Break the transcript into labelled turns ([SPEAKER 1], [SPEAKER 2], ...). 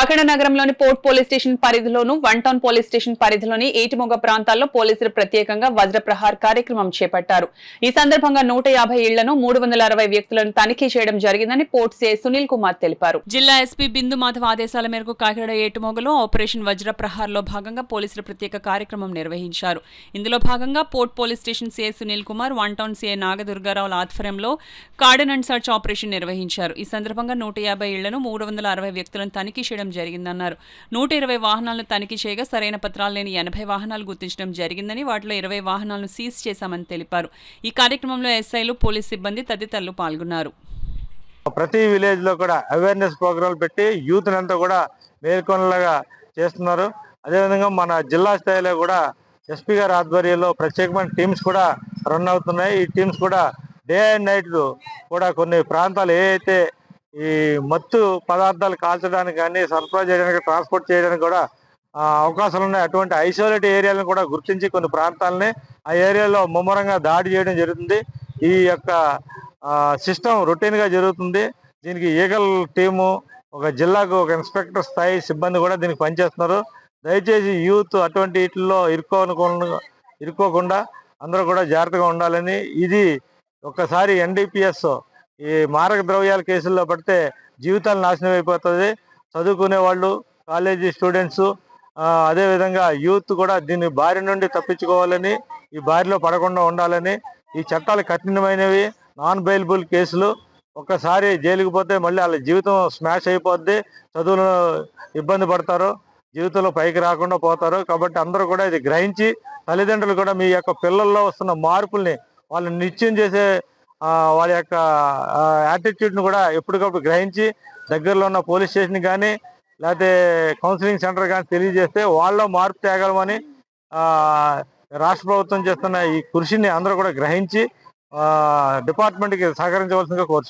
[SPEAKER 1] కాకినాడ నగరంలోని port police station పరిధిలోను one town police station పరిధిలోని ఏటిమొగ ప్రాంతాల్లో పోలీసులు ప్రత్యేకంగా వజ్రప్రహార్ కార్యక్రమం చేపట్టారు. ఈ సందర్భంగా 150 ఇళ్లను 360 వ్యక్తులను తనిఖీ చేయడం జరిగిందని పోర్ట్ సిఐ సునీల్ కుమార్ తెలిపారు. జిల్లా ఎస్పీ బిందు మాధవ్ ఆదేశాల మేరకు కాకినాడ ఏటిమొగలో ఆపరేషన్ వజ్రప్రహార్ లో భాగంగా పోలీసులు ప్రత్యేక కార్యక్రమం నిర్వహించారు. ఇందులో భాగంగా port police station CI Sunil Kumar, one town CI నాగదుర్గారావుల ఆధ్వర్యంలో కార్డన్ అండ్ సర్చ్ ఆపరేషన్ నిర్వహించారు. ఈ సందర్భంగా 150 ఇళ్లను 360 వ్యక్తులను తనిఖీ చేయడం జరిగిందన్నారు. 120 వాహనాలను తనిఖీ చేయగా సరైన పత్రాలు లేని 80 వాహనాలు గుర్తించడం జరిగిందని, వాటిలో 20 వాహనాలను సీజ్ చేశామని తెలిపారు. ఈ కార్యక్రమంలో ఎస్ఐలు, పోలీస్ సిబ్బంది తదితరులు పాల్గొన్నారు.
[SPEAKER 2] ప్రతి విలేజ్ లో కూడా అవేర్నెస్ ప్రోగ్రాంలు పెట్టి యూత్ అంతా కూడా మేల్కొనలాగా చేస్తున్నారు. అదేవిధంగా మన జిల్లా స్థాయిలో కూడా ఎస్పీ గారి ఆధ్వర్యంలో ప్రత్యేకమైన టీమ్స్ కూడా రన్ అవుతున్నాయి. ఈ టీమ్స్ కూడా డే అండ్ నైట్ కూడా కొన్ని ప్రాంతాలు ఏవైతే ఈ మత్తు పదార్థాలు కాల్చడానికి కానీ సరఫరా చేయడానికి, ట్రాన్స్పోర్ట్ చేయడానికి కూడా అవకాశాలు ఉన్నాయి. అటువంటి ఐసోలేట్ ఏరియాలను కూడా గుర్తించి కొన్ని ప్రాంతాలని ఆ ఏరియాలో ముమ్మరంగా దాడి చేయడం జరుగుతుంది. ఈ యొక్క సిస్టమ్ రొటీన్ గా జరుగుతుంది. దీనికి ఈగల్ టీము, ఒక జిల్లాకు ఒక ఇన్స్పెక్టర్ స్థాయి సిబ్బంది కూడా దీనికి పనిచేస్తున్నారు. దయచేసి యూత్ అటువంటి వీటిల్లో ఇరుక్కోకుండా అందరూ కూడా జాగ్రత్తగా ఉండాలని, ఇది ఒక్కసారి NDPS ఈ మారక ద్రవ్యాల కేసుల్లో పడితే జీవితాలు నాశనం అయిపోతుంది. చదువుకునే వాళ్ళు, కాలేజీ స్టూడెంట్స్, అదేవిధంగా యూత్ కూడా దీని బారి నుండి తప్పించుకోవాలని, ఈ బారిలో పడకుండా ఉండాలని, ఈ చట్టాలు కఠినమైనవి, నాన్ బెయిలబుల్ కేసులు. ఒక్కసారి జైలుకి పోతే మళ్ళీ వాళ్ళ జీవితం స్మాష్ అయిపోద్ది, చదువులో ఇబ్బంది పడతారు, జీవితంలో పైకి రాకుండా పోతారు. కాబట్టి అందరూ కూడా ఇది గ్రహించి, తల్లిదండ్రులు కూడా మీ యొక్క పిల్లల్లో వస్తున్న మార్పుల్ని వాళ్ళు నిత్యం చేసే వాళ్ళ యొక్క యాటిట్యూడ్ని కూడా ఎప్పటికప్పుడు గ్రహించి దగ్గరలో ఉన్న పోలీస్ స్టేషన్ కానీ లేకపోతే కౌన్సిలింగ్ సెంటర్ కానీ తెలియజేస్తే వాళ్ళలో మార్పు తేగలమని రాష్ట్ర ప్రభుత్వం చేస్తున్న ఈ కృషిని అందరూ కూడా గ్రహించి డిపార్ట్మెంట్కి సహకరించవలసిందిగా కోరుచున్నాను.